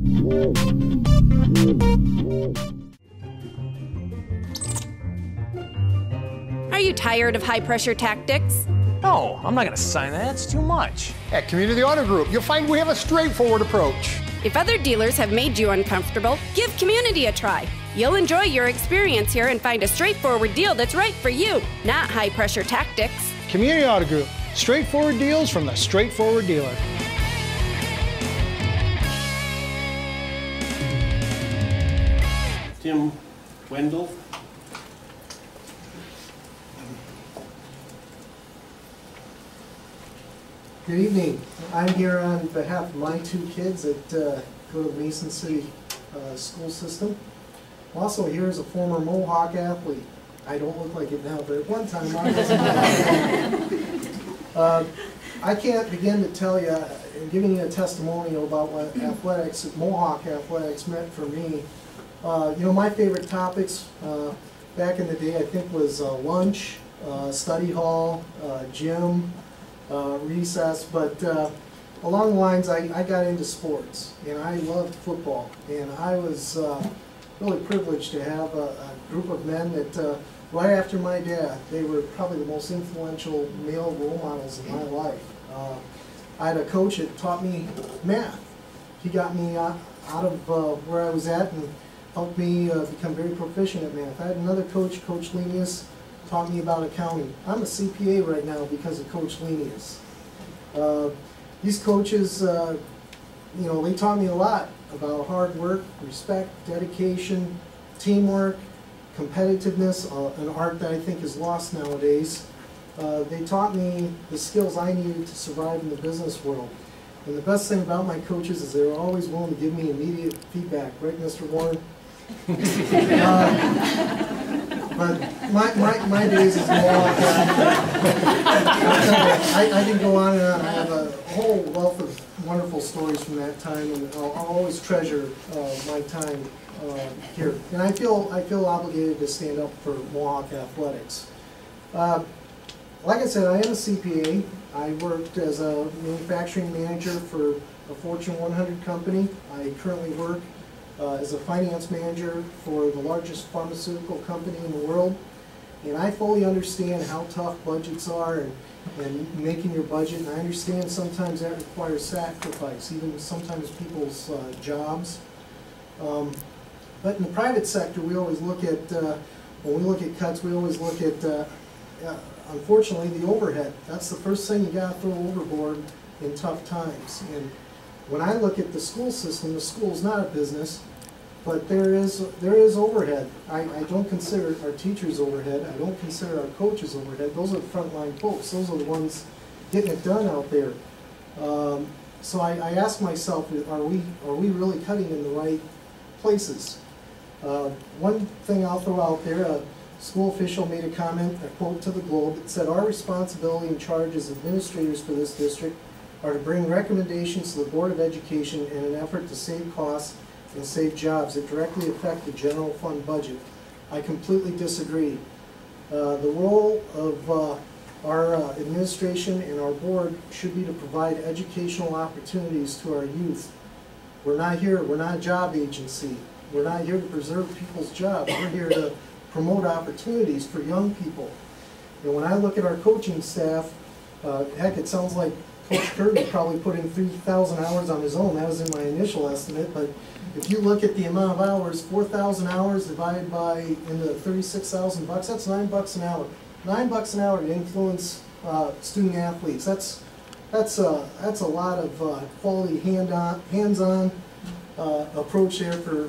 Are you tired of high-pressure tactics? No, I'm not going to sign that. It's too much. At Community Auto Group, you'll find we have a straightforward approach. If other dealers have made you uncomfortable, give Community a try. You'll enjoy your experience here and find a straightforward deal that's right for you, not high-pressure tactics. Community Auto Group, straightforward deals from the straightforward dealer. Tim Wendel. Good evening. I'm here on behalf of my two kids that go to the Mason City school system. I'm also here as a former Mohawk athlete. I don't look like it now, but at one time I was. I can't begin to tell you, giving you a testimonial about what athletics, Mohawk athletics meant for me. You know, my favorite topics back in the day, I think, was lunch, study hall, gym, recess, but along the lines, I got into sports, and I loved football, and I was really privileged to have a group of men that, right after my dad, they were probably the most influential male role models in my life. I had a coach that taught me math. He got me out of where I was at and helped me become very proficient at math. I had another coach, Coach Lenius, taught me about accounting. I'm a CPA right now because of Coach Lenius. These coaches, you know, they taught me a lot about hard work, respect, dedication, teamwork, competitiveness, an art that I think is lost nowadays. They taught me the skills I needed to survive in the business world. And the best thing about my coaches is they were always willing to give me immediate feedback, right, Mr. Warren? But my days is long. I can go on and on. I have a whole wealth of wonderful stories from that time, and I'll always treasure my time here. And I feel obligated to stand up for Mohawk athletics. Like I said, I am a CPA. I worked as a manufacturing manager for a Fortune 100 company. I currently work as a finance manager for the largest pharmaceutical company in the world. And I fully understand how tough budgets are and making your budget. And I understand sometimes that requires sacrifice, even sometimes people's jobs. But in the private sector, we always look at, when we look at cuts, we always look at, unfortunately, the overhead. That's the first thing you got to throw overboard in tough times. And when I look at the school system, the school is not a business, but there is overhead. I don't consider our teachers overhead. I don't consider our coaches overhead. Those are the frontline folks. Those are the ones getting it done out there. So I ask myself, are we really cutting in the right places? One thing I'll throw out there, a school official made a comment, a quote to the Globe. It said, "Our responsibility and charge as administrators for this district are to bring recommendations to the Board of Education in an effort to save costs and save jobs that directly affect the general fund budget." I completely disagree. The role of our administration and our board should be to provide educational opportunities to our youth. We're not a job agency. We're not here to preserve people's jobs. We're here to promote opportunities for young people. And when I look at our coaching staff, heck, it sounds like Coach Kirby probably put in 3,000 hours on his own. That was in my initial estimate, but if you look at the amount of hours, 4,000 hours divided by into 36,000 bucks, that's $9 an hour. $9 an hour to influence student athletes. That's a lot of quality hands-on approach there for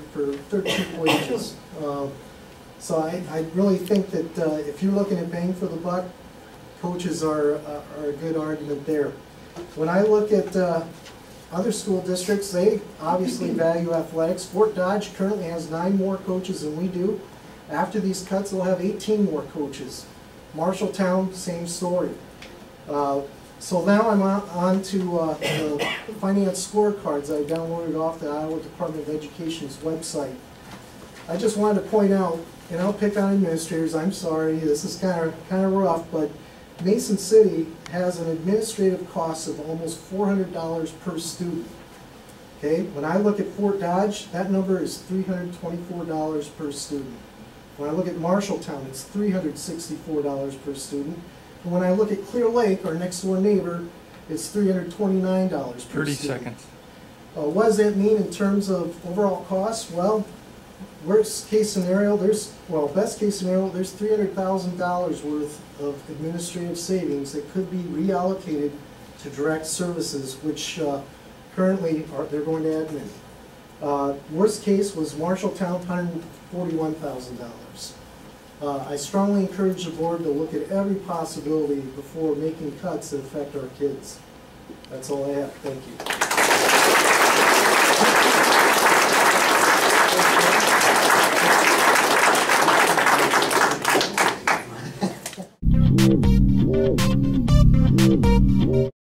13 wages. So I really think that if you're looking at bang for the buck, coaches are a good argument there. When I look at other school districts, they obviously value athletics. Fort Dodge currently has 9 more coaches than we do. After these cuts, they'll have 18 more coaches. Marshalltown, same story. So now I'm on to the finance scorecards I downloaded off the Iowa Department of Education's website. I just wanted to point out, and I'll pick on administrators, I'm sorry, this is kind of rough, but Mason City has an administrative cost of almost $400 per student. Okay, when I look at Fort Dodge, that number is $324 per student. When I look at Marshalltown, it's $364 per student. And when I look at Clear Lake, our next door neighbor, it's $329 per 30 student. seconds. What does that mean in terms of overall costs? Well, best case scenario, there's $300,000 worth of administrative savings that could be reallocated to direct services, which currently they're going to admin. Worst case was Marshalltown, $141,000. I strongly encourage the board to look at every possibility before making cuts that affect our kids. That's all I have. Thank you.